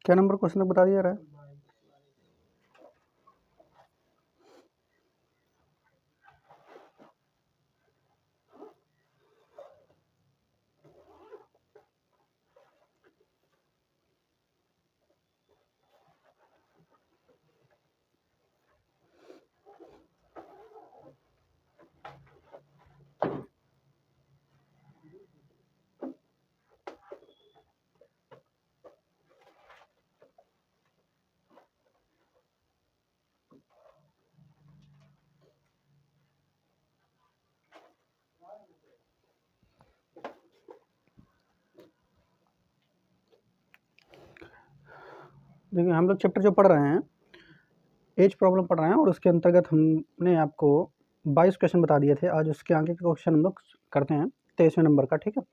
क्या number question बता दिया रहा है? देखिए हम लोग चैप्टर जो पढ़ रहे हैं एज प्रॉब्लम पढ़ रहे हैं और उसके अंतर्गत हमने आपको 22 क्वेश्चन बता दिए थे। आज उसके आगे के क्वेश्चन हम लोग करते हैं 23वें नंबर का। ठीक है,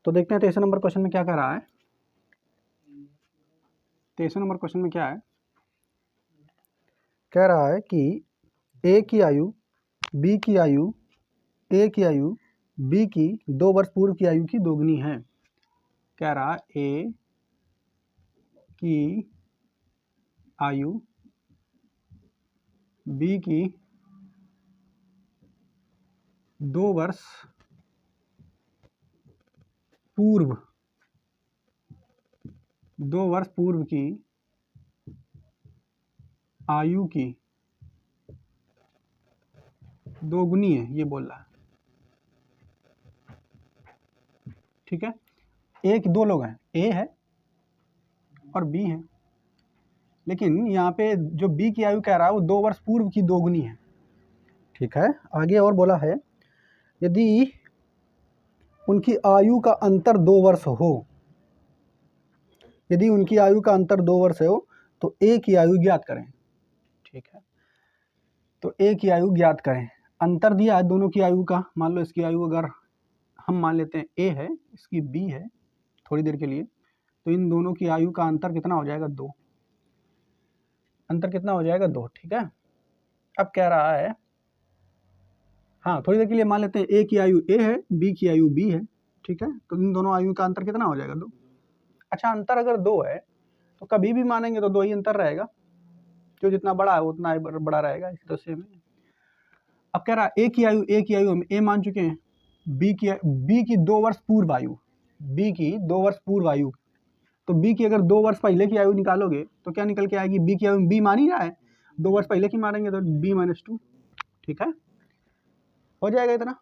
तो देखते हैं 23वें नंबर क्वेश्चन में क्या कह रहा है। 23वें नंबर क्वेश्चन में क्या है, कह रहा है कि ए की आयु बी की आयु ए की आयु बी की 2 वर्ष पूर्व की आयु की दोगुनी है। कह रहा है ए की आयु बी की 2 वर्ष पूर्व 2 वर्ष पूर्व की आयु की दोगुनी है, ये बोल रहा है। ठीक है, एक दो लोग हैं, ए है और बी है, लेकिन यहाँ पे जो बी की आयु कह रहा है वो 2 वर्ष पूर्व की दोगुनी है। ठीक है, आगे और बोला है यदि उनकी आयु का अंतर 2 वर्ष हो, यदि उनकी आयु का अंतर 2 वर्ष हो तो ए की आयु ज्ञात करें। ठीक है, तो ए की आयु ज्ञात करें। अंतर दिया है दोनों की आयु का, मान लो इसकी आयु अगर हम मान लेते हैं ए है, इसकी बी है थोड़ी देर के लिए, तो इन दोनों की आयु का अंतर कितना हो जाएगा 2। अंतर कितना हो जाएगा 2। ठीक है, अब कह रहा है, हाँ थोड़ी देर के लिए मान लेते हैं ए की आयु ए है, बी की आयु बी है। ठीक है, तो इन दोनों आयु का अंतर कितना हो जाएगा 2। अच्छा, अंतर अगर 2 है तो कभी भी मानेंगे तो 2 ही अंतर रहेगा, जो जितना बड़ा है उतना बड़ा रहेगा, इसी तरह से। अब कह रहा है ए की आयु हम ए मान चुके हैं, बी की 2 वर्ष पूर्व आयु, बी की 2 वर्ष पूर्व आयु, तो बी की अगर 2 वर्ष पहले की आयु निकालोगे तो क्या निकल के आएगी, बी की आयु बी मान ही रहा है, 2 वर्ष पहले की मानेंगे तो बी -2। ठीक है, हो जाएगा इतना।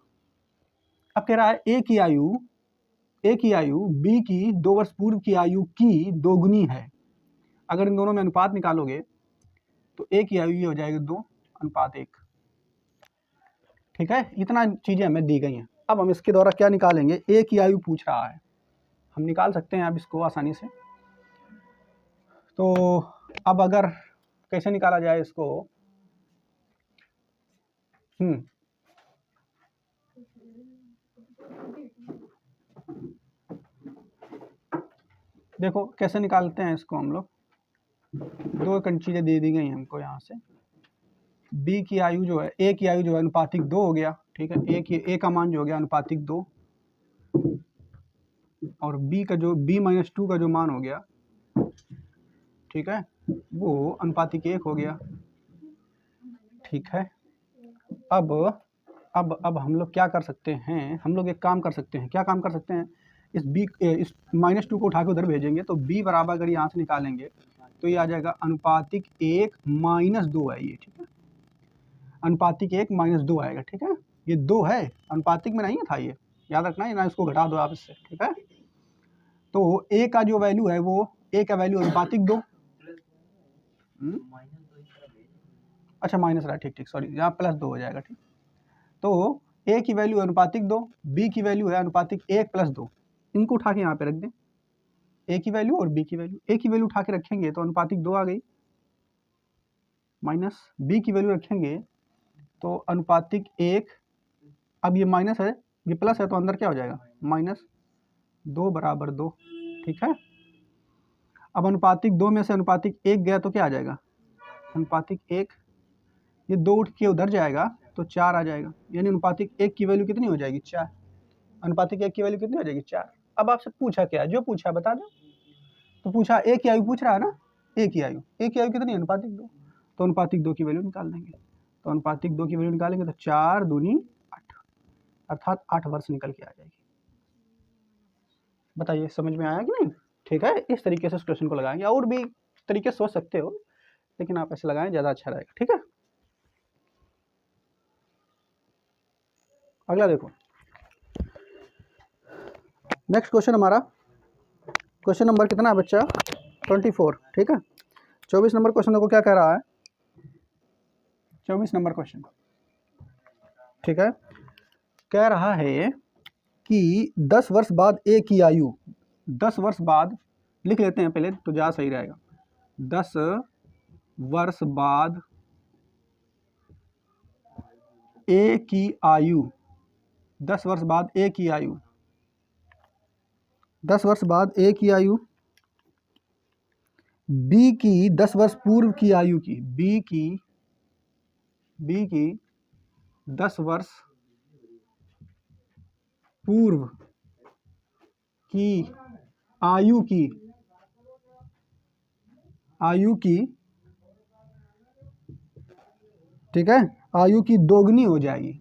अब कह रहा है ए की आयु बी की 2 वर्ष पूर्व की आयु की दोगुनी है। अगर इन दोनों में अनुपात निकालोगे तो ए की आयु ये हो जाएगा 2:1। ठीक है, इतना चीजें हमें दी गई हैं। अब हम इसके द्वारा क्या निकालेंगे, ए की आयु पूछ रहा है, हम निकाल सकते हैं अब इसको आसानी से। तो अब अगर कैसे निकाला जाए इसको, देखो कैसे निकालते हैं इसको हम लोग। 2 चीजें दे दी गई हमको यहाँ से। बी की आयु जो है, ए की आयु जो है अनुपातिक 2 हो गया। ठीक है, ए का मान जो हो गया अनुपातिक 2, और बी का जो b-2 का जो मान हो गया, ठीक है, वो अनुपातिक 1 हो गया। ठीक है, अब हम लोग क्या कर सकते हैं, हम लोग एक काम कर सकते हैं। क्या काम कर सकते हैं, इस -2 को उठा के उधर भेजेंगे तो b बराबर अगर यहाँ से निकालेंगे तो ये आ जाएगा अनुपातिक 1 -2 है ये। ठीक है, अनुपातिक 1 -2 आएगा। ठीक है, ये 2 है, अनुपातिक में नहीं था ये, याद रखना है ना, इसको घटा दो आप इससे। ठीक है, तो ए का जो वैल्यू है वो, ए का वैल्यू अनुपातिक 2, अच्छा माइनस रहा, ठीक, सॉरी, यहाँ +2 हो जाएगा। ठीक, तो ए की वैल्यू अनुपातिक 2, बी की वैल्यू है अनुपातिक 1 + 2, इनको उठा के यहाँ पे रख दें, ए की वैल्यू और बी की वैल्यू। ए की वैल्यू उठा के रखेंगे तो अनुपातिक 2 आ गई, माइनस बी की वैल्यू रखेंगे तो अनुपातिक 1, अब ये माइनस है ये प्लस है तो अंदर क्या हो जाएगा, -2 = 2। ठीक है, अब अनुपातिक 2 में से अनुपातिक 1 गया तो क्या आ जाएगा, अनुपातिक 1, ये 2 उठ के उधर जाएगा तो 4 आ जाएगा, यानी अनुपातिक 1 की वैल्यू कितनी हो जाएगी, 4। अनुपातिक 1 की वैल्यू कितनी हो जाएगी, 4। अब आपसे पूछा क्या, जो पूछा बता दो। तो पूछा ए की आयु पूछ रहा है ना, ए की आयु कितनी, अनुपातिक 2, तो अनुपातिक 2 की वैल्यू निकाल देंगे। तो अनुपातिक 2 की वैल्यू निकालेंगे तो 4 दूनी 8, अर्थात 8 वर्ष निकल के आ जाएगी। बताइए समझ में आया कि नहीं? ठीक है, इस तरीके से इस क्वेश्चन को लगाएंगे, और भी तरीके सोच सकते हो, लेकिन आप ऐसे लगाएं ज़्यादा अच्छा रहेगा। ठीक है, अगला देखो, नेक्स्ट क्वेश्चन हमारा क्वेश्चन नंबर कितना है बच्चा, 24। ठीक है, 24 नंबर क्वेश्चन देखो क्या कह रहा है, 24 नंबर क्वेश्चन। ठीक है, कह रहा है कि 10 वर्ष बाद ए की आयु, 10 वर्ष बाद लिख लेते हैं पहले तो ज़्यादा सही रहेगा, 10 वर्ष बाद ए की आयु, 10 वर्ष बाद ए की आयु, 10 वर्ष बाद ए की आयु बी की 10 वर्ष पूर्व की आयु की, बी की 10 वर्ष पूर्व की आयु की, ठीक है, आयु की दोगुनी हो जाएगी,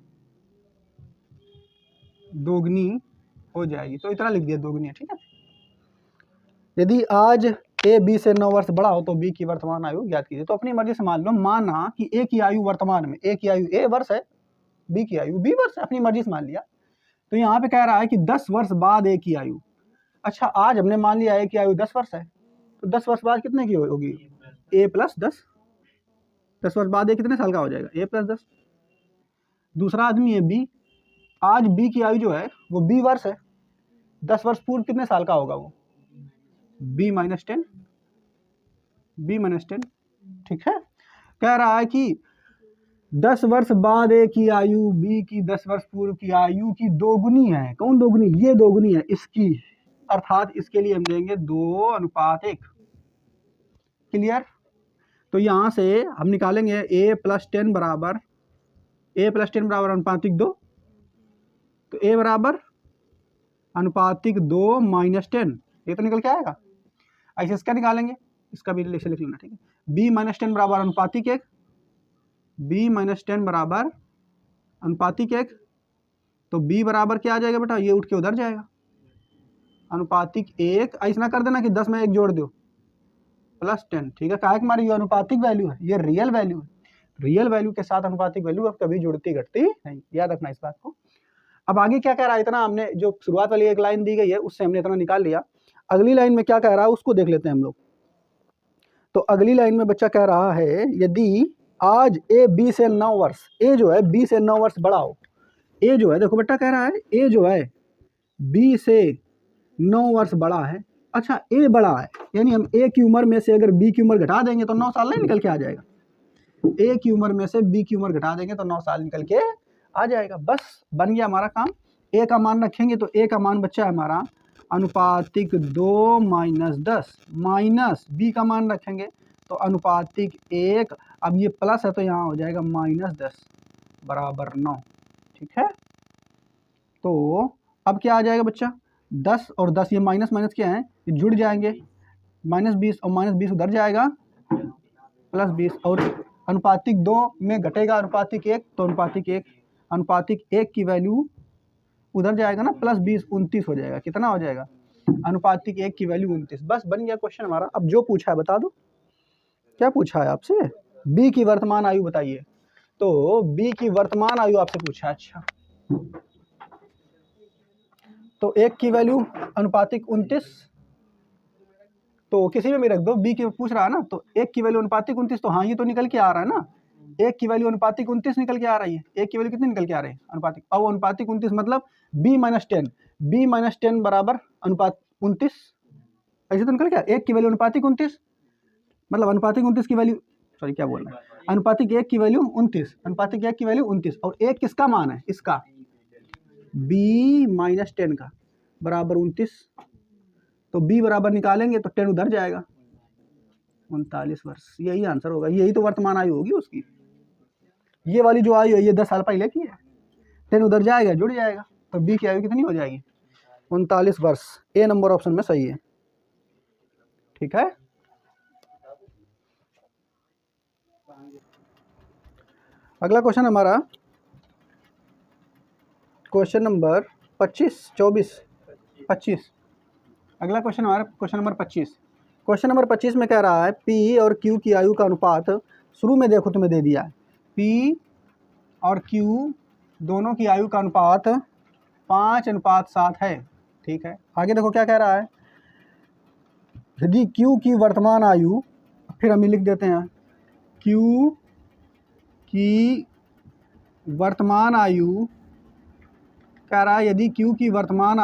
तो इतना लिख दिया, दोगुनी है। ठीक है, यदि आज ए बी से 9 वर्ष बड़ा हो तो बी की वर्तमान आयु ज्ञात कीजिए। तो अपनी मर्जी से मान लो, माना कि ए की आयु वर्तमान में, ए की आयु ए वर्ष है, बी की आयु बी वर्ष है, अपनी मर्जी से मान लिया। तो यहाँ पे कह रहा है कि 10 वर्ष बाद ए की आयु, अच्छा आज हमने मान लिया ए की आयु 10 वर्ष है, तो 10 वर्ष बाद कितने की होगी, ए प्लस 10, 10 वर्ष बाद ए कितने साल का हो जाएगा, ए प्लस 10। दूसरा आदमी है बी, आज बी की आयु जो है वो बी वर्ष है, 10 वर्ष पूर्व कितने साल का होगा वो, बी माइनस 10, ठीक है। कह रहा है कि 10 वर्ष बाद ए की आयु बी की 10 वर्ष पूर्व की आयु की दोगुनी है, कौन दोगुनी, ये दोगुनी है इसकी, अर्थात इसके लिए हम देंगे 2:1। क्लियर? तो यहाँ से हम निकालेंगे a प्लस 10 बराबर अनुपातिक 2, तो a बराबर अनुपातिक 2 माइनस 10, ये तो निकल के आएगा। ऐसे इसका निकालेंगे, इसका भी लिख लेना। ठीक है, b माइनस 10 बराबर अनुपातिक 1, b माइनस 10 बराबर अनुपातिक 1, तो b बराबर क्या आ जाएगा बेटा, ये उठ के उधर जाएगा, अनुपातिक 1। ऐसा ना कर देना कि 10 में 1 जोड़ दो, प्लस 10। ठीक है, काहे कि हमारी ये अनुपातिक वैल्यू है, ये रियल वैल्यू है, रियल वैल्यू के साथ अनुपातिक वैल्यू अब कभी जुड़ती घटती नहीं, याद रखना इस बात को। अब आगे क्या कह रहा है, इतना हमने जो शुरुआत वाली एक लाइन दी गई है उससे हमने इतना निकाल लिया। अगली लाइन में क्या कह रहा है उसको देख लेते हैं हम लोग। तो अगली लाइन में बच्चा कह रहा है, यदि आज ए बी से 9 वर्ष, ए जो है बी से 9 वर्ष बड़ा हो, ए जो है देखो बेटा कह रहा है ए जो है बी से 9 वर्ष बड़ा है। अच्छा ए बड़ा है, यानी हम ए की उम्र में से अगर बी की उम्र घटा देंगे तो 9 साल नहीं निकल के आ जाएगा, ए की उम्र में से बी की उम्र घटा देंगे तो 9 साल निकल के आ जाएगा। बस बन गया हमारा काम। ए का मान रखेंगे तो ए का मान बच्चा है हमारा अनुपातिक 2 माइनस 10, माइनस बी का मान रखेंगे तो अनुपातिक 1, अब ये प्लस है तो यहाँ हो जाएगा माइनस 10 बराबर 9। ठीक है, तो अब क्या आ जाएगा बच्चा, 10 और 10 ये माइनस माइनस क्या है, ये जुड़ जाएंगे, माइनस 20 और माइनस 20 उधर जाएगा, प्लस 20, और अनुपातिक 2 में घटेगा अनुपातिक 1, तो अनुपातिक 1 की वैल्यू उधर जाएगा ना, प्लस 20 29 हो जाएगा, कितना हो जाएगा, अनुपातिक 1 की वैल्यू 29। बस बन गया क्वेश्चन हमारा। अब जो पूछा है बता दो, क्या पूछा है आपसे, बी की वर्तमान आयु बताइए। तो बी की वर्तमान आयु आपसे पूछा है। अच्छा तो 1 की वैल्यू अनुपातिक 29, तो किसी में भी रख दो, बी की पूछ रहा है ना, तो 1 की वैल्यू अनुपातिक 29, तो हाँ ये तो निकल के आ रहा है ना, 1 की वैल्यू अनुपातिक 29 निकल के आ रही है। 1 की वैल्यू कितनी निकल के आ रही है अनुपातिक, अब अनुपातिक 29 मतलब b माइनस 10 बराबर अनुपात 29, ऐसे तो निकल गया। 1 की वैल्यू अनुपातिक 29 मतलब अनुपातिक 29 की वैल्यू, सॉरी क्या बोल रहा है, अनुपातिक 1 की वैल्यू 29, अनुपातिक 1 की वैल्यू 29, और 1 किसका मान है, इसका b माइनस 10 का बराबर 29, तो b बराबर निकालेंगे तो 10 उधर जाएगा, 39 वर्ष, यही आंसर होगा, यही तो वर्तमान आयु होगी उसकी। ये वाली जो आयु है ये 10 साल पहले की है, 10 उधर जाएगा जुड़ जाएगा, तो बी की आयु कितनी हो जाएगी, 39 वर्ष। ए नंबर ऑप्शन में सही है। ठीक है। अगला क्वेश्चन हमारा क्वेश्चन नंबर 25 अगला क्वेश्चन हमारा क्वेश्चन नंबर 25। क्वेश्चन नंबर 25 में कह रहा है पी और क्यू की आयु का अनुपात, शुरू में देखो तुम्हें दे दिया है पी और क्यू दोनों की आयु का अनुपात 5:7 है। ठीक है, आगे देखो क्या कह रहा है, यदि क्यू की वर्तमान आयु, फिर हम लिख देते हैं क्यू की वर्तमान आयु, कह रहा है यदि क्यू की वर्तमान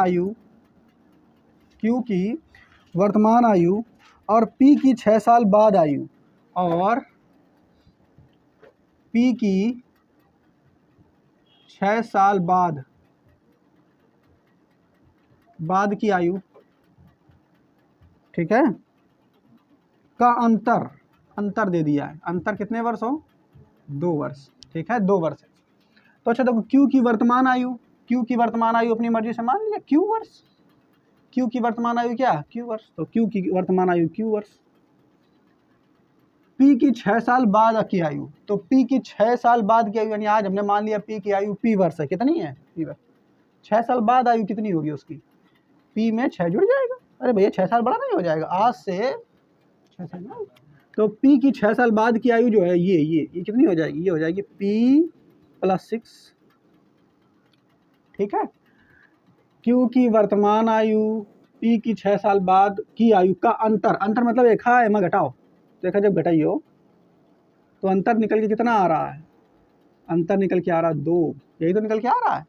आयु और पी की 6 साल बाद आयु और पी की 6 साल बाद की आयु, ठीक है, का अंतर दे दिया है। अंतर कितने वर्ष हो? 2 वर्ष। ठीक है, 2 वर्ष। तो अच्छा देखो क्यू की वर्तमान आयु अपनी मर्जी से मान लिया क्यू वर्ष। क्यू की वर्तमान आयु क्या? क्यू वर्ष। तो क्यू की वर्तमान आयु क्यू वर्ष। पी की 6 साल बाद की आयु, तो पी की 6 साल बाद की आयु, यानी आज हमने मान लिया पी की आयु पी वर्ष है। कितनी है? पी वर्ष। 6 साल बाद आयु कितनी होगी उसकी? पी में 6 जुड़ जाएगा। अरे भैया 6 साल बड़ा नहीं हो जाएगा? आज से 6 साल बाद, तो पी की 6 साल बाद की आयु जो है ये कितनी हो जाएगी? ये हो जाएगी पी प्लस 6। ठीक है, क्यू की वर्तमान आयु पी की 6 साल बाद की आयु का अंतर मतलब एक है एमा घटाओ, तो एक जब घटाइयो तो अंतर निकल के कितना आ रहा है? अंतर निकल के आ रहा है 2। यही तो निकल के आ रहा है।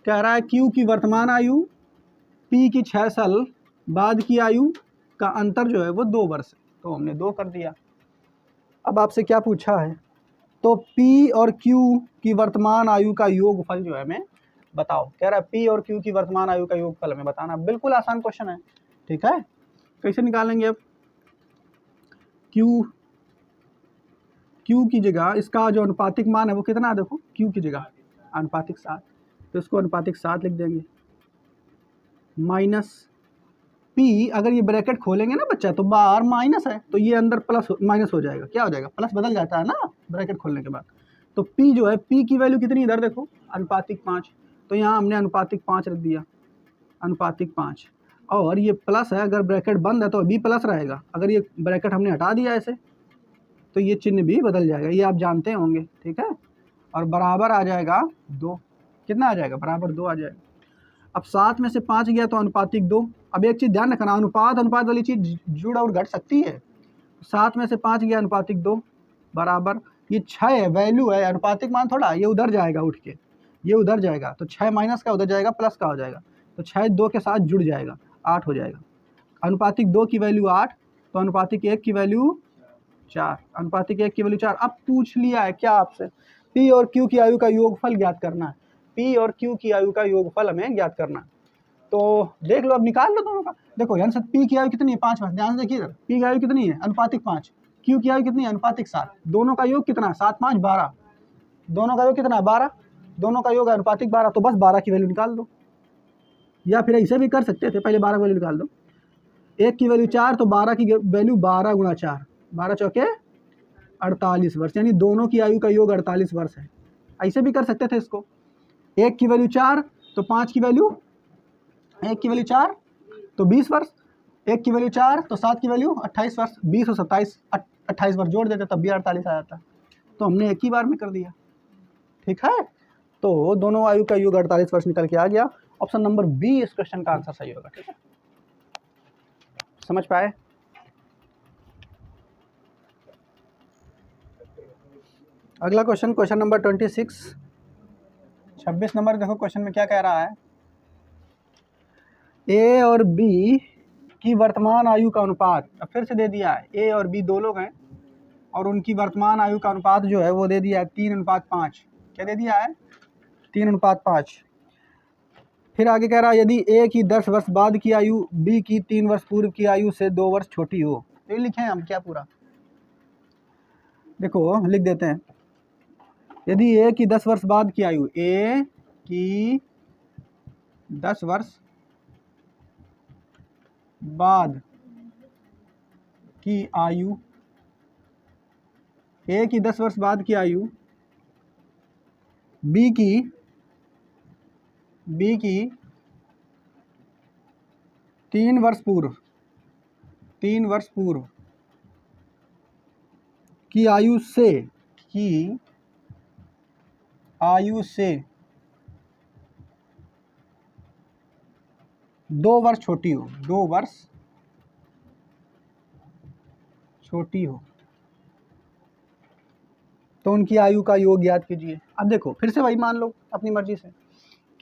कह रहा है क्यू की वर्तमान आयु पी की 6 साल बाद की आयु का अंतर जो है वो 2 वर्ष है, तो हमने 2 कर दिया। अब आपसे क्या पूछा है? तो पी और क्यू की वर्तमान आयु का योगफल जो है हमें बताओ। कह रहा है पी और क्यू की वर्तमान आयु का योगफल हमें बताना। बिल्कुल आसान क्वेश्चन है। ठीक है, कैसे निकालेंगे? अब क्यू की जगह इसका जो अनुपातिक मान है वो कितना है? देखो क्यू की जगह अनुपातिक 7, तो इसको अनुपातिक 7 लिख देंगे, माइनस पी, अगर ये ब्रैकेट खोलेंगे ना बच्चा तो बाहर माइनस है, तो ये अंदर प्लस माइनस हो जाएगा। क्या हो जाएगा? प्लस बदल जाता है ना ब्रैकेट खोलने के बाद। तो पी जो है, पी की वैल्यू कितनी? इधर देखो अनुपातिक 5, तो यहाँ हमने अनुपातिक 5 रख दिया, अनुपातिक 5। और ये प्लस है, अगर ब्रैकेट बंद है तो अभी प्लस रहेगा, अगर ये ब्रैकेट हमने हटा दिया ऐसे तो ये चिन्ह भी बदल जाएगा, ये आप जानते होंगे। ठीक है, और बराबर आ जाएगा 2। कितना आ जाएगा? बराबर 2 आ जाएगा। अब 7 में से 5 गया तो अनुपातिक 2। अब एक चीज़ ध्यान रखना, अनुपात वाली चीज़ जुड़ और घट सकती है। 7 में से 5 गया अनुपातिक 2 बराबर, ये 6 है, वैल्यू है, अनुपातिक मान थोड़ा, ये उधर जाएगा उठ के, ये उधर जाएगा, तो 6 माइनस का उधर जाएगा, प्लस का हो जाएगा, तो 6 2 के साथ जुड़ जाएगा, 8 हो जाएगा। अनुपातिक 2 की वैल्यू 8, तो अनुपातिक 1 की वैल्यू 4, अनुपातिक 1 की वैल्यू 4। अब पूछ लिया है क्या आपसे? पी और क्यू की आयु का योगफल ज्ञात करना है। पी और क्यू की आयु का योगफल हमें ज्ञात करना है, तो देख लो, अब निकाल लो दोनों का। देखो यानी सर पी की आयु कितनी है? 5 वर्ष। ध्यान से देखिए इधर, पी की आयु कितनी है? अनुपातिक 5। क्यू की आयु कितनी है? अनुपातिक 7। दोनों का योग कितना है? 7 5 12। दोनों का योग कितना है? 12। दोनों का योग है अनुपातिक 12, तो बस 12 की वैल्यू निकाल दो, या फिर ऐसे भी कर सकते थे, पहले 12 की वैल्यू निकाल दो। 1 की वैल्यू 4, तो 12 की वैल्यू 12 गुणा 4, 12 चौके 48 वर्ष, यानी दोनों की आयु का योग 48 वर्ष है। ऐसे भी कर सकते थे इसको। 1 की वैल्यू 4, तो 5 की वैल्यू, 1 की वैल्यू 4 तो 20 वर्ष, 1 की वैल्यू 4 तो 7 की वैल्यू 28 वर्ष, 20 और 27 28 वर्ष जोड़ देते तब भी 48 आ जाता, तो हमने एक ही बार में कर दिया। ठीक है, तो दोनों आयु का योग 48 वर्ष निकल के आ गया। ऑप्शन नंबर बी इस क्वेश्चन का आंसर सही होगा। ठीक है, समझ पाए? अगला क्वेश्चन, क्वेश्चन नंबर 26 नंबर। देखो क्वेश्चन में क्या कह रहा है, ए और बी की वर्तमान आयु का अनुपात, अब फिर से दे दिया है, ए और बी 2 लोग हैं और उनकी वर्तमान आयु का अनुपात जो है वो दे दिया है 3:5। क्या दे दिया है? 3:5। फिर आगे कह रहा है यदि ए की 10 वर्ष बाद की आयु बी की 3 वर्ष पूर्व की आयु से 2 वर्ष छोटी हो, तो ये लिखे हम क्या पूरा? देखो लिख देते हैं, यदि ए की 10 वर्ष बाद की आयु, ए की 10 वर्ष बाद की आयु, ए की 10 वर्ष बाद की आयु बी की 3 वर्ष पूर्व की आयु से 2 वर्ष छोटी हो, 2 वर्ष छोटी हो, तो उनकी आयु का योग ज्ञात कीजिए। अब देखो फिर से वही मान लो अपनी मर्जी से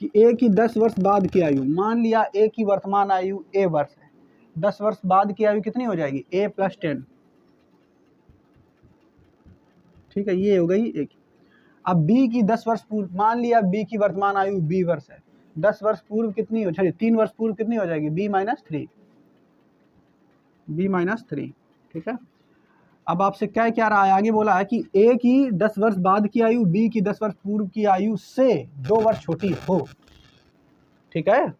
कि ए की 10 वर्ष बाद की आयु, मान लिया ए की वर्तमान आयु ए वर्ष है, 10 वर्ष बाद की आयु कितनी हो जाएगी, ए प्लस 10, ठीक है, ये हो गई ए की। अब बी की 10 वर्ष पूर्व, मान लिया बी की वर्तमान आयु बी वर्ष है, 10 वर्ष पूर्व कितनी हो, 3 वर्ष पूर्व कितनी हो जाएगी, बी माइनस थ्री, ठीक है। अब आपसे क्या क्या रहा है, आगे बोला है कि ए की 10 वर्ष बाद की आयु बी की 10 वर्ष पूर्व की आयु से 2 वर्ष छोटी हो, ठीक है।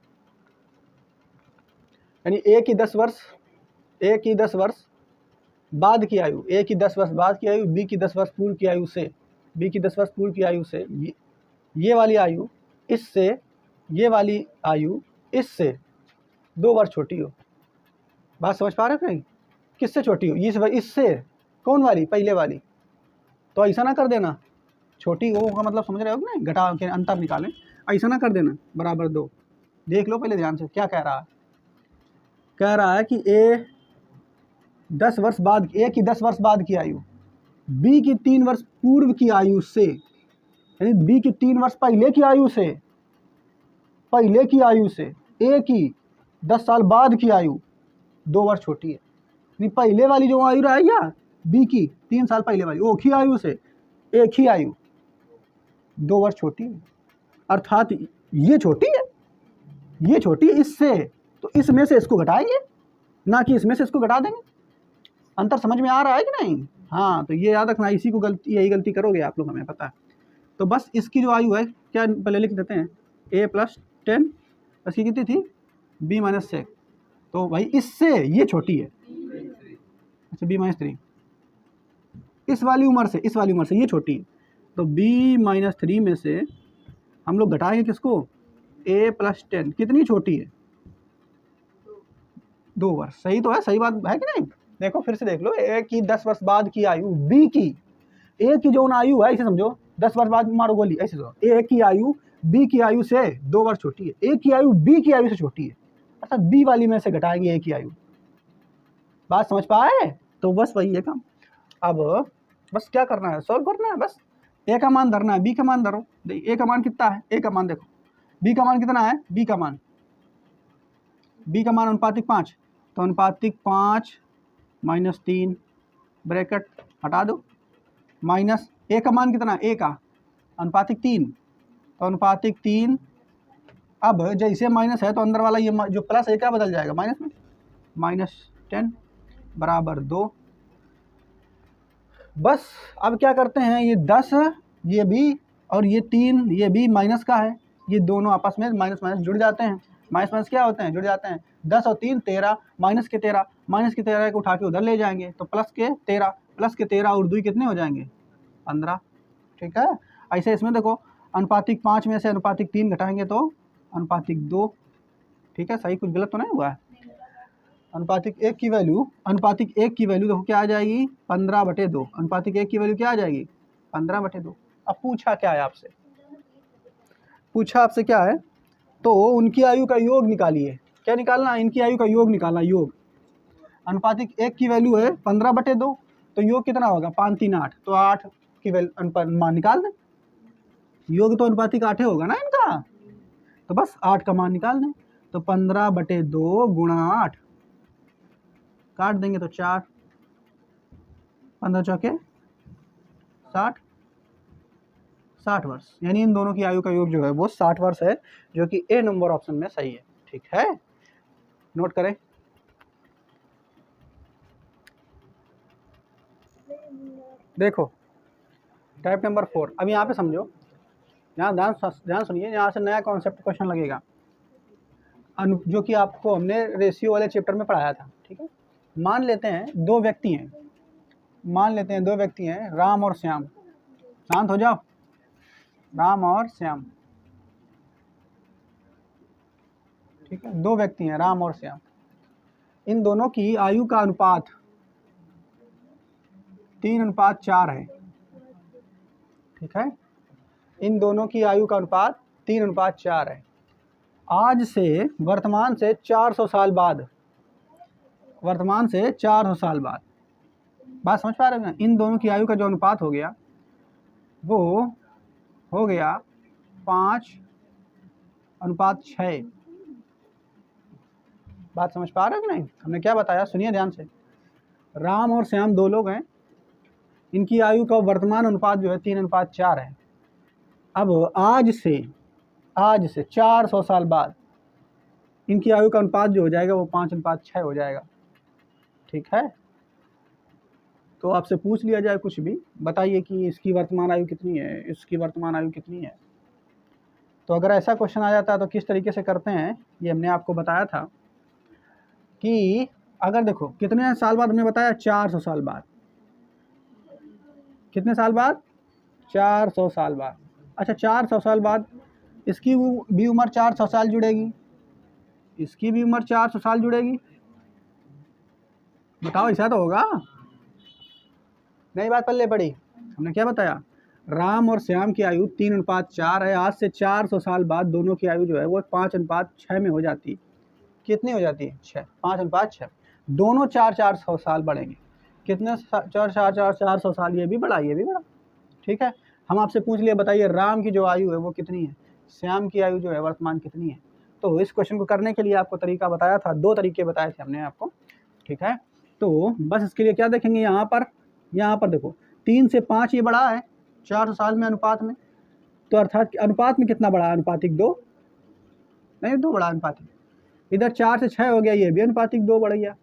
यानी ए की 10 वर्ष बाद की आयु, ए की 10 वर्ष बाद की आयु बी की 10 वर्ष पूर्व की आयु से, ये वाली आयु इससे, ये वाली आयु इससे 2 वर्ष छोटी हो। बात समझ पा रहे हो नहीं, किससे छोटी हो, इससे, कौन वाली, पहले वाली। तो ऐसा ना कर देना, छोटी हो का मतलब समझ रहे हो ना, घटा के अंतर निकालें, ऐसा ना कर देना, बराबर 2। देख लो पहले ध्यान से क्या कह रहा है, कह रहा है कि ए की 10 वर्ष बाद की आयु बी की 3 वर्ष पूर्व की आयु से, यानी बी की 3 वर्ष पहले की आयु से ए की 10 साल बाद की आयु 2 वर्ष छोटी है। नहीं, पहले वाली जो आयु रही या बी की 3 साल पहले वाली, वो की आयु से एक ही आयु 2 वर्ष छोटी है, अर्थात ये छोटी है इससे, तो इसमें से इसको घटाएंगे, ना कि इसमें से इसको घटा देंगे। अंतर समझ में आ रहा है कि नहीं? हाँ, तो ये याद रखना, यही गलती करोगे आप लोग, हमें पता है। तो बस इसकी जो आयु है क्या, पहले लिख देते हैं, ए प्लस 10, इसकी कितनी थी, बी माइनस 6, तो भाई इससे ये छोटी है, अच्छा बी माइनस 3, इस वाली उम्र से ये छोटी है, तो बी माइनस 3 में से हम लोग घटाएंगे किसको, ए प्लस 10, कितनी छोटी है, 2 वर्ष। सही तो है, सही बात है कि नहीं? देखो फिर से देख लो, ए की 10 वर्ष बाद की आयु बी की, ए की जो आयु है, इसे समझो 10 वर्ष बाद मारो गोली, ऐसे समझो, ए की आयु बी की आयु से 2 वर्ष छोटी है, ए की आयु बी की आयु से छोटी है, अर्थात बी वाली में से घटाएंगे ए की आयु। बात समझ पाए? तो बस वही है काम। अब बस क्या करना है, सॉल्व करना है, बस ए का मान धरना है, बी का मान धरो, ए का मान कितना है, ए का मान देखो, बी का मान कितना है, बी का मान अनुपातिक 5, तो अनुपातिक 5 माइनस 3 ब्रैकेट हटा दो, माइनस ए का मान कितना, ए का अनुपातिक 3, तो अनुपातिक 3, अब जैसे माइनस है तो अंदर वाला ये जो प्लस है क्या बदल जाएगा माइनस में, माइनस 10 बराबर 2। बस अब क्या करते हैं, ये 10 ये भी और ये 3 ये भी माइनस का है, ये दोनों आपस में माइनस माइनस जुड़ जाते हैं, माइनस क्या होते हैं, जुड़ जाते हैं, 10 और 3 13, माइनस के 13 को उठा के उधर ले जाएंगे, तो प्लस के 13 और 2 कितने हो जाएंगे, 15, ठीक है। ऐसे इसमें देखो, अनुपातिक 5 में से अनुपातिक 3 घटाएंगे तो अनुपातिक 2, ठीक है, सही, कुछ गलत तो नहीं हुआ है। अनुपातिक 1 की वैल्यू देखो क्या आ जाएगी, 15/2, अनुपातिक 1 की वैल्यू क्या आ जाएगी, 15/2। अब पूछा क्या है आपसे, क्या है, तो उनकी आयु का योग निकालिए। क्या निकालना, इनकी आयु का योग निकालना, योग। अनुपातिक 1 की वैल्यू है 15/2, तो योग कितना होगा, 5 3 8, तो 8 की वैल्यू मान निकाल दें, योग तो अनुपातिक 8 होगा ना इनका, तो बस 8 का मान निकाल दें, तो 15/2 गुणा 8 काट देंगे तो 4, 15 चौके 60 वर्ष, यानी इन दोनों की आयु का योग जो है वो 60 वर्ष है, जो कि ए नंबर ऑप्शन में सही है, ठीक है, नोट करें। देखो टाइप नंबर 4, अब यहाँ पे समझो, यहाँ ध्यान सुनिए, यहाँ से नया कॉन्सेप्ट क्वेश्चन लगेगा, जो कि आपको हमने रेशियो वाले चैप्टर में पढ़ाया था, ठीक है। मान लेते हैं दो व्यक्ति हैं, मान लेते हैं दो व्यक्ति हैं, राम और श्याम। शांत हो जाओ। राम और श्याम, ठीक है, दो व्यक्ति हैं राम और श्याम। इन दोनों की आयु का अनुपात 3:4 है, ठीक है। इन दोनों की आयु का अनुपात 3:4 है। आज से वर्तमान से 400 साल बाद, वर्तमान से 400 साल बाद, बात समझ पा रहे हैं? इन दोनों की आयु का जो अनुपात हो गया वो हो गया 5:6। बात समझ पा रहे हो कि नहीं? हमने क्या बताया, सुनिए ध्यान से। राम और श्याम दो लोग हैं, इनकी आयु का वर्तमान अनुपात जो है 3:4 है। अब आज से 400 साल बाद इनकी आयु का अनुपात जो हो जाएगा वो 5:6 हो जाएगा, ठीक है। तो आपसे पूछ लिया जाए कुछ भी, बताइए कि इसकी वर्तमान आयु कितनी है, इसकी वर्तमान आयु कितनी है। तो अगर ऐसा क्वेश्चन आ जाता है तो किस तरीके से करते हैं, ये हमने आपको बताया था कि अगर देखो कितने साल बाद हमने बताया, 400 साल बाद। कितने साल बाद? 400 साल बाद। अच्छा, 400 साल बाद इसकी भी उम्र 400 साल जुड़ेगी, इसकी भी उम्र 400 साल जुड़ेगी। बताओ, ऐसा तो होगा? नई बात पल्ले पड़ी। हमने क्या बताया, राम और श्याम की आयु 3:4 है। आज से 400 साल बाद दोनों की आयु जो है वो 5:6 में हो जाती है। कितनी हो जाती है? 6। 5:6। दोनों 400 साल बढ़ेंगे। कितने? 400 साल। ये भी बड़ा, ये भी बड़ा, ठीक है। हम आपसे पूछ लिए, बताइए राम की जो आयु है वो कितनी है, श्याम की आयु जो है वर्तमान कितनी है। तो इस क्वेश्चन को करने के लिए आपको तरीका बताया था, दो तरीके बताए थे हमने आपको, ठीक है। तो बस इसके लिए क्या देखेंगे, यहाँ पर देखो 3 से 5 ये बड़ा है 400 साल में अनुपात में, तो अर्थात अनुपात में कितना बड़ा? अनुपातिक 2, नहीं 2 बड़ा अनुपातिक। इधर 4 से 6 हो गया, ये भी अनुपातिक 2 बढ़ गया।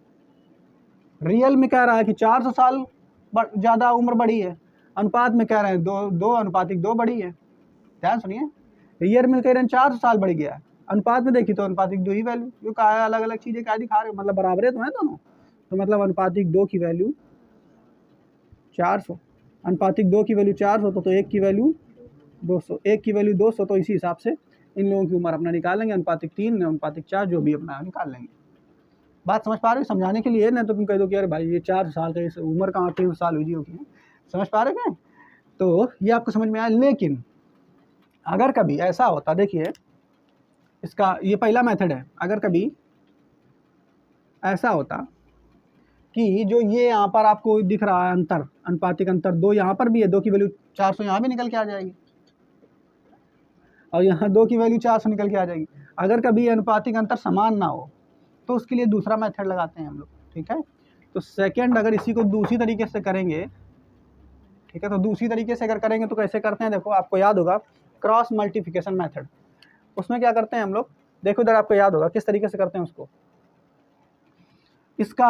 रियल में कह रहा है कि 400 साल ज़्यादा उम्र बढ़ी है, अनुपात में कह रहे हैं 2 अनुपातिक 2 बढ़ी है। ध्यान सुनिए, रियल में कह रहे हैं 400 साल बढ़ गया है, अनुपात में देखिए तो अनुपातिक 2 ही वैल्यू। जो कहा है अलग अलग चीज़ें क्या दिखा रहे हो, मतलब बराबर तो है दोनों। तो मतलब अनुपातिक 2 की वैल्यू 400, अनुपातिक 2 की वैल्यू 400, तो 1 की वैल्यू 200, 1 की वैल्यू 200। तो इसी हिसाब से इन लोगों की उम्र अपना निकाल लेंगे, अनुपातिक 3, अनुपातिक 4, जो भी अपना निकाल लेंगे। बात समझ पा रहे हो? समझाने के लिए ना तो तुम कह दो कि अरे भाई ये 400 साल का, इस उम्र कहाँ 300 साल हुई होगी। समझ पा रहे हैं? तो ये आपको समझ में आया। लेकिन अगर कभी ऐसा होता, देखिए इसका ये पहला मेथड है, अगर कभी ऐसा होता कि जो ये यहाँ पर आपको दिख रहा है अंतर, अनुपातिक अंतर 2 यहाँ पर भी है, 2 की वैल्यू 400 यहाँ भी निकल के आ जाएगी, और यहाँ 2 की वैल्यू 400 निकल के आ जाएगी। अगर कभी अनुपातिक अंतर समान ना हो तो उसके लिए दूसरा मेथड लगाते हैं हम लोग, ठीक है। तो सेकंड, अगर इसी को दूसरी तरीके से करेंगे, ठीक है, तो दूसरी तरीके से अगर करेंगे तो कैसे करते हैं, देखो आपको याद होगा क्रॉस मल्टीप्लिकेशन मेथड। उसमें क्या करते हैं हम लोग, देखो इधर आपको याद होगा किस तरीके से करते हैं उसको। इसका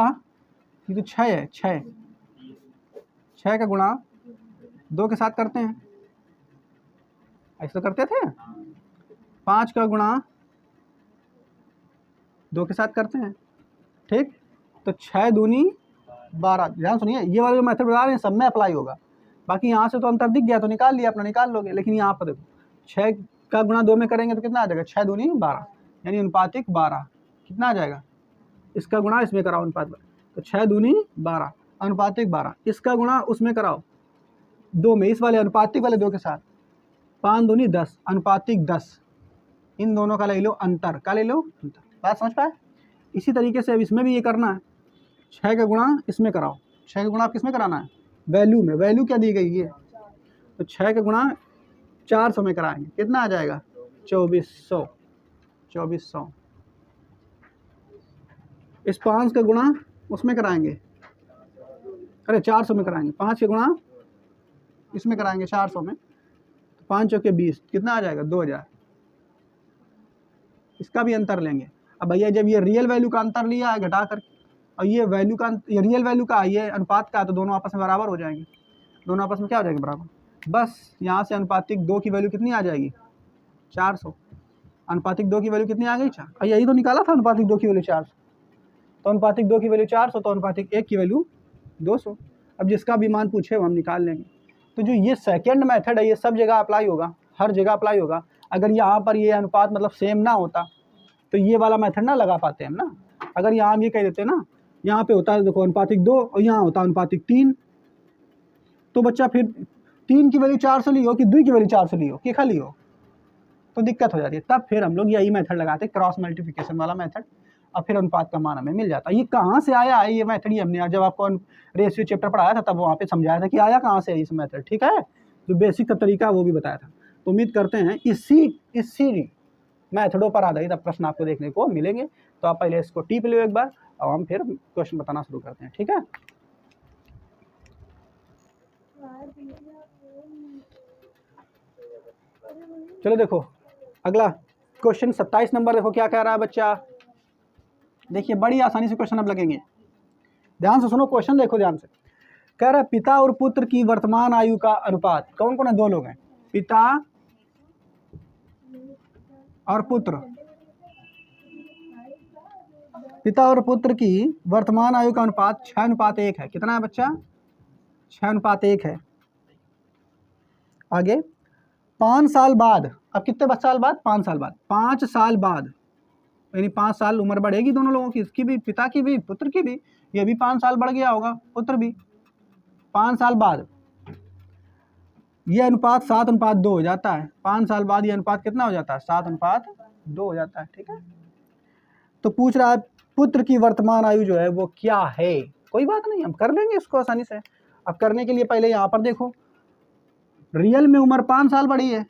ये तो 6 है, 6 का गुणा 2 के साथ करते हैं, ऐसे करते थे। 5 का गुणा 2 के साथ करते हैं, ठीक। तो 6 दूनी 12। ध्यान सुनिए, ये वाला जो मेथड बता रहे हैं सब में अप्लाई होगा। बाकी यहाँ से तो अंतर दिख गया तो निकाल लिया, अपना निकाल लोगे। लेकिन यहाँ पर देखो 6 का गुणा 2 में करेंगे तो कितना आ जाएगा, 6 दूनी 12, यानी अनुपातिक 12। कितना आ जाएगा, इसका गुणा इसमें कराओ अनुपात, तो 6 दूनी 12, अनुपातिक 12। इसका गुणा उसमें कराओ 2 में, इस वाले अनुपातिक वाले 2 के साथ, 5 दूनी 10, अनुपातिक 10। इन दोनों का ले लो अंतर, का ले लो अंतर। बात समझ पाए? इसी तरीके से अब इसमें भी ये करना है, 6 का गुणा इसमें कराओ। 6 का गुणा आप किस में कराना है, वैल्यू में। वैल्यू क्या दी गई है, तो 6 का गुणा 400 में कराएंगे, कितना आ जाएगा 2400। इस 5 का गुणा उसमें कराएंगे, अरे 400 में कराएंगे। 5 का गुणा इसमें कराएंगे 400 में, 5 चौके 20, कितना आ जाएगा 2000। इसका भी अंतर लेंगे। अब भैया जब ये रियल वैल्यू का अंतर लिया है घटा कर, और ये वैल्यू का, ये रियल वैल्यू का, ये अनुपात का, तो दोनों आपस में बराबर हो जाएंगे। दोनों आपस में क्या हो जाएंगे, बराबर। बस यहाँ से अनुपातिक 2 की वैल्यू कितनी आ जाएगी, 400। अनुपातिक 2 की वैल्यू कितनी आ गई, 4। और यही तो निकाला था अनुपातिक 2 की वैल्यू 400। तो अनुपातिक 2 की वैल्यू 400, तो अनुपातिक 1 की वैल्यू 200। अब जिसका भी मान पूछे वो हम निकाल लेंगे। तो जो ये सेकेंड मेथड है ये सब जगह अप्लाई होगा, हर जगह अप्लाई होगा। अगर यहाँ पर ये अनुपात मतलब सेम ना होता तो ये वाला मेथड ना लगा पाते हम ना। अगर यहाँ हम ये कह देते ना, यहाँ पे होता है देखो अनुपातिक 2 और यहाँ होता है अनुपातिक 3, तो बच्चा फिर 3 की वैल्यू 400 ली हो कि 2 की वैल्यू 400 ली हो कि खाली हो, तो दिक्कत हो जाती है। तब फिर हम लोग यही मेथड लगाते हैं, क्रॉस मल्टीप्लिकेशन वाला मेथड, और फिर अनुपात का मान हमें मिल जाता है। ये कहाँ से आया है ये मेथड? ये हमने जब आपको रेशियो चैप्टर पढ़ाया था तब वहाँ पे समझाया था कि आया कहाँ से है इस मेथड, ठीक है। जो बेसिक का तरीका वो भी बताया था। तो उम्मीद करते हैं इसी मेथडों पर आधारित अब प्रश्न आपको देखने को मिलेंगे। तो आप पहले इसको टिप लो एक बार और हम फिर क्वेश्चन बताना शुरू करते हैं, ठीक है। चलो देखो अगला क्वेश्चन 27 नंबर देखो क्या कह रहा है बच्चा। देखिए बड़ी आसानी से क्वेश्चन अब लगेंगे, ध्यान से सुनो क्वेश्चन, देखो ध्यान से। कह रहा है पिता और पुत्र की वर्तमान आयु का अनुपात, कौन कौन है? 2 लोग हैं, पिता और पुत्र। पिता और पुत्र की वर्तमान आयु का अनुपात 6:1 है। कितना है बच्चा? 6:1 है। आगे 5 साल बाद, अब कितने साल बाद? 5 साल बाद। 5 साल बाद यानी 5 साल उम्र बढ़ेगी दोनों लोगों की, इसकी भी, पिता की भी, पुत्र की भी। ये भी 5 साल बढ़ गया होगा, पुत्र भी। 5 साल बाद ये अनुपात 7:2 हो जाता है। 5 साल बाद ये अनुपात कितना हो जाता है? 7:2 हो जाता है, ठीक है। तो पूछ रहा है पुत्र की वर्तमान आयु जो है वो क्या है। कोई बात नहीं, हम कर लेंगे इसको आसानी से। अब करने के लिए पहले यहाँ पर देखो, रियल में उम्र 5 साल बढ़ी है,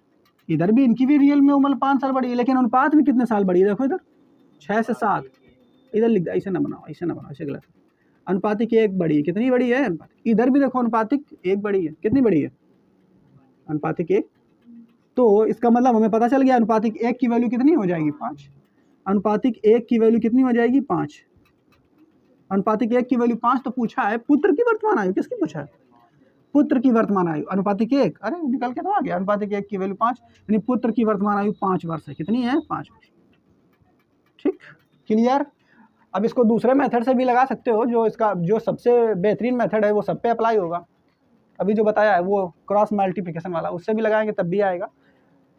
इधर भी इनकी भी रियल में उम्र 5 साल बढ़ी है, लेकिन अनुपात में कितने साल बढ़ी है? देखो इधर 6 से 7, इधर लिख, ऐसे ना बनाओ, ऐसे ना बनाओ, ऐसे गलत है। अनुपातिक 1 बढ़ी है, कितनी बड़ी है? इधर भी देखो अनुपातिक 1 बढ़ी है, कितनी बड़ी है? अनुपातिक 1। तो इसका मतलब हमें पता चल गया अनुपातिक 1 की वैल्यू कितनी हो जाएगी? 5। अनुपातिक 1 की वैल्यू कितनी हो जाएगी? 5। अनुपातिक 1 की वैल्यू 5। तो पूछा है पुत्र की वर्तमान आयु, किसकी पूछा है? पुत्र की वर्तमान आयु अनुपातिक 1, अरे निकल के तो आ गया। अनुपातिक 1 की वैल्यू 5 यानी पुत्र की वर्तमान आयु 5 वर्ष है। कितनी है? 5 वर्ष, ठीक, क्लियर। अब इसको दूसरे मेथड से भी लगा सकते हो, जो इसका जो सबसे बेहतरीन मेथड है वो सब पे अप्लाई होगा। अभी जो बताया है वो क्रॉस मल्टीप्लिकेशन वाला, उससे भी लगाएंगे तब भी आएगा।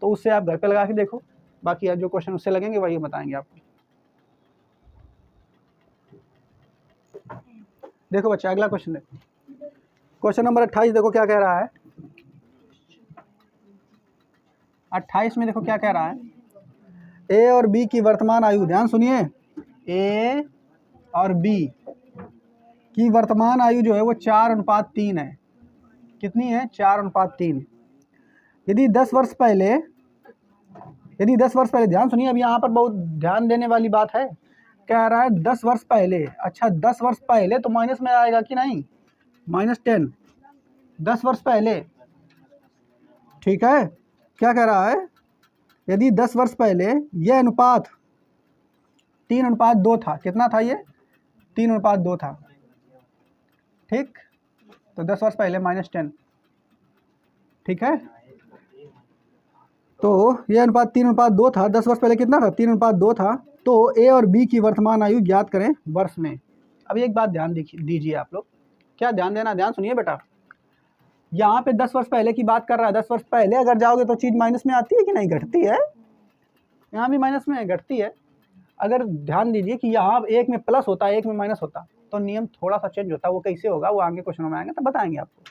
तो उससे आप घर पे लगा के देखो, बाकी जो क्वेश्चन उससे लगेंगे वही बताएंगे आपको। देखो बच्चा अगला क्वेश्चन देखो, क्वेश्चन नंबर 28 देखो क्या कह रहा है। 28 में देखो क्या कह रहा है। ए और बी की वर्तमान आयु, ध्यान सुनिए, ए और बी की वर्तमान आयु जो है वो 4:3 है। कितनी है? 4:3। यदि 10 वर्ष पहले, ध्यान सुनिए, अब यहाँ पर बहुत ध्यान देने वाली बात है। कह रहा है 10 वर्ष पहले। अच्छा 10 वर्ष पहले तो माइनस में आएगा कि नहीं? -10 10 वर्ष पहले, ठीक है। क्या कह रहा है? यदि 10 वर्ष पहले यह अनुपात 3:2 था। कितना था ये? 3:2 था, ठीक। तो 10 वर्ष पहले -10, ठीक है। तो यह अनुपात 3:2 था। 10 वर्ष पहले कितना था? 3:2 था। तो ए और बी की वर्तमान आयु ज्ञात करें वर्ष में। अब एक बात ध्यान दीजिए आप लोग, क्या ध्यान देना, ध्यान सुनिए बेटा। यहाँ पे 10 वर्ष पहले की बात कर रहा है। 10 वर्ष पहले अगर जाओगे तो चीज़ माइनस में आती है कि नहीं? घटती है। यहाँ भी माइनस में है, घटती है। अगर ध्यान दीजिए कि यहाँ एक में प्लस होता है, एक में माइनस होता, तो नियम थोड़ा सा चेंज होता है। वो कैसे होगा वो आगे क्वेश्चनों में आएंगे तो बताएंगे आपको।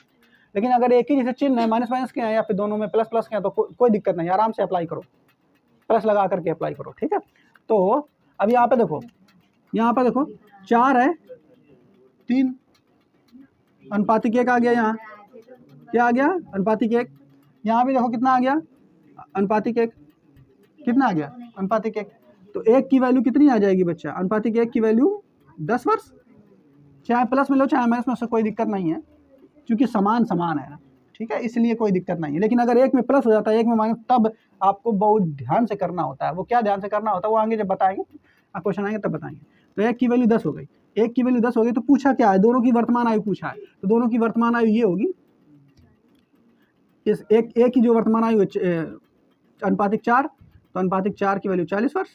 लेकिन अगर एक ही जैसे चिन्ह है, माइनस माइनस के हैं या फिर दोनों में प्लस प्लस के हैं, तो कोई दिक्कत नहीं, आराम से अप्लाई करो, प्लस लगा करके अप्लाई करो, ठीक है। तो अब यहाँ पे देखो, 4 है 3, अनुपातिक 1 आ गया। यहाँ क्या आ गया? अनुपातिक 1। यहाँ भी देखो कितना आ गया? अनुपातिक 1। कितना आ गया? अनुपातिक 1। तो 1 की वैल्यू कितनी आ जाएगी बच्चा? अनुपातिक 1 की वैल्यू 10 वर्ष। चाहे प्लस में लो चाहे माइनस में, उससे कोई दिक्कत नहीं है, क्योंकि समान है ना, ठीक है, इसलिए कोई दिक्कत नहीं है। लेकिन अगर एक में प्लस हो जाता है, एक में माइनस, तब आपको बहुत ध्यान से करना होता है। वो क्या ध्यान से करना होता है वो आगे जब बताएंगे, क्वेश्चन आएंगे तब बताएंगे। तो 1 की वैल्यू 10 हो गई। 1 की वैल्यू 10 हो गई तो पूछा क्या है? दोनों की वर्तमान आयु पूछा है। तो दोनों की वर्तमान आयु ये होगी, इस एक की जो वर्तमान आयु अनुपातिक 4, तो अनुपातिक 4 की वैल्यू 40 वर्ष,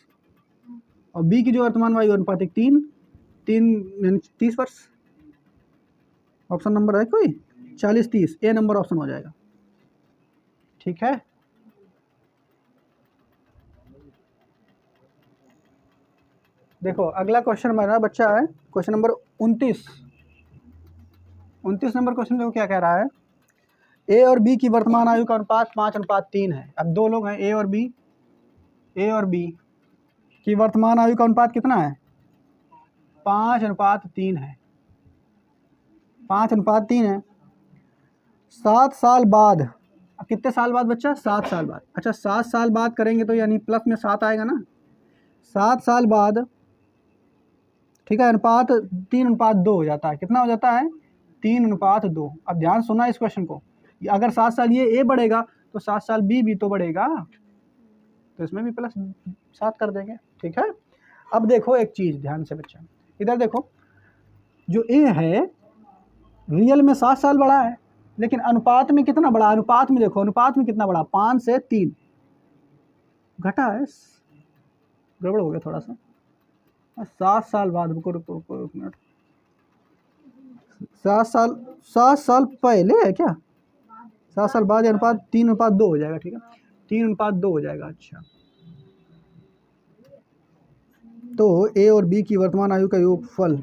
और बी की जो वर्तमान आयु अनुपातिक 3, 3 यानी 30 वर्ष। ऑप्शन नंबर है कोई 40 30, ए नंबर ऑप्शन हो जाएगा। ठीक है, देखो अगला क्वेश्चन मेरा बच्चा है क्वेश्चन नंबर 29 नंबर क्वेश्चन देखो क्या कह रहा है। ए और बी की वर्तमान आयु का अनुपात 5:3 है। अब दो लोग हैं ए और बी की वर्तमान आयु का अनुपात कितना है? 5:3 है। 5:3 है। 7 साल बाद, अब कितने साल बाद बच्चा? 7 साल बाद। अच्छा 7 साल बाद करेंगे तो यानी प्लस में 7 आएगा ना। 7 साल बाद, ठीक है, अनुपात 3:2 हो जाता है। कितना हो जाता है? 3:2। अब ध्यान सुना इस क्वेश्चन को, अगर 7 साल ये ए बढ़ेगा तो 7 साल बी भी तो बढ़ेगा, तो इसमें भी प्लस 7 कर देंगे। ठीक है, अब देखो एक चीज़ ध्यान से बच्चा, इधर देखो, जो ए है रियल में 7 साल बड़ा है, लेकिन अनुपात में कितना बड़ा? अनुपात में देखो, अनुपात में कितना बड़ा? 5 से 3 घटा है, गड़बड़ हो गया थोड़ा सा। 7 साल बाद, रुको एक मिनट, 7 साल पहले है क्या? 7 साल बाद अनुपात 3:2 हो जाएगा। ठीक है, 3:2 हो जाएगा। अच्छा, तो ए और बी की वर्तमान आयु का योगफल,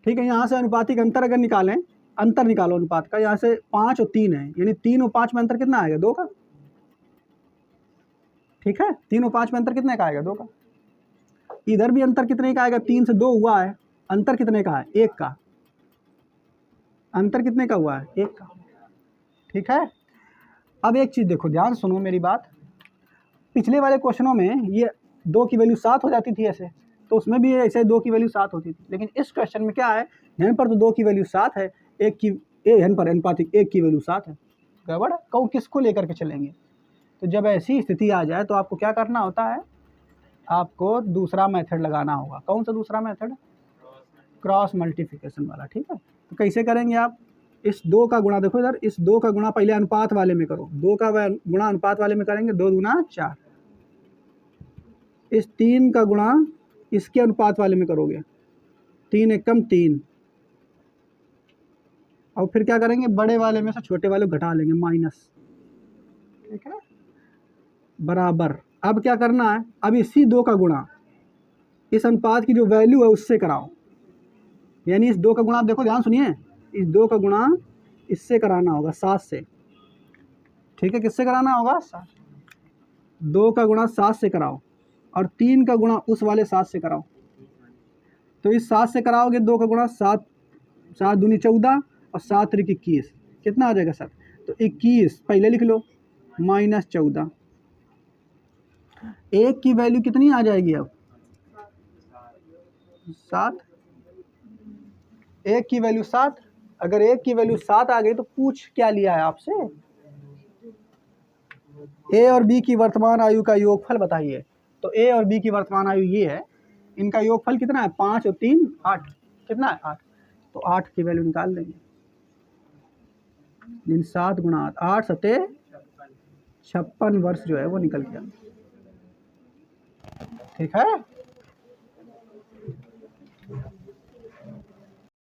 ठीक है, यहाँ से अनुपातिक अंतर अगर निकालें, अंतर निकालो अनुपात का, यहाँ से 5 और 3 है, यानी 3 और 5 में अंतर कितना आएगा? 2 का। ठीक है, 3 और 5 में अंतर कितने का आएगा? 2 का। इधर भी अंतर कितने का आएगा? 3 से 2 हुआ है, अंतर कितने का है? 1 का। अंतर कितने का हुआ है? 1 का। ठीक है, अब एक चीज़ देखो, ध्यान सुनो मेरी बात। पिछले वाले क्वेश्चनों में ये 2 की वैल्यू 7 हो जाती थी ऐसे, तो उसमें भी ऐसे 2 की वैल्यू 7 होती थी, लेकिन इस क्वेश्चन में क्या है, यहाँ पर तो 2 की वैल्यू 7 है, एक की यहाँ पर अनुपातिक 1 की वैल्यू 7 है। गड़बड़ है, कहूँ किसको लेकर के चलेंगे? तो जब ऐसी स्थिति आ जाए तो आपको क्या करना होता है? आपको दूसरा मेथड लगाना होगा। कौन सा दूसरा मेथड? क्रॉस मल्टीप्लिकेशन वाला। ठीक है, तो कैसे करेंगे आप? इस 2 का गुणा, देखो इधर, इस 2 का गुणा पहले अनुपात वाले में करो, 2 का गुणा अनुपात वाले में करेंगे, 2 दूना 4। इस 3 का गुणा इसके अनुपात वाले में करोगे, 3 एकम 3, और फिर क्या करेंगे? बड़े वाले में से छोटे वाले घटा लेंगे, माइनस। ठीक है, बराबर। अब क्या करना है? अब इसी 2 का गुणा इस अनुपात की जो वैल्यू है उससे कराओ, यानी इस 2 का गुणा, देखो ध्यान सुनिए, इस 2 का गुणा इससे कराना होगा, 7 से। ठीक है, किससे कराना होगा? 7। 2 का गुणा 7 से कराओ, और 3 का गुणा उस वाले 7 से कराओ। तो इस 7 से कराओगे 2 का गुणा, 7 दूनी 14 और 7 त्रिक 21, कितना आ जाएगा सर? तो 21 पहले लिख लो, माइनस 14। 1 की वैल्यू कितनी आ जाएगी अब? 7। 1 की वैल्यू 7। अगर 1 की वैल्यू 7 आ गई तो पूछ क्या लिया है आपसे? ए और बी की वर्तमान आयु का योगफल बताइए। तो ए और बी की वर्तमान आयु ये है, इनका योगफल कितना है? 5 और 3 8, कितना है? 8। तो 8 की वैल्यू निकाल देंगे, 7 गुणा 8, 7 56 वर्ष जो है वो निकल गया। ठीक है।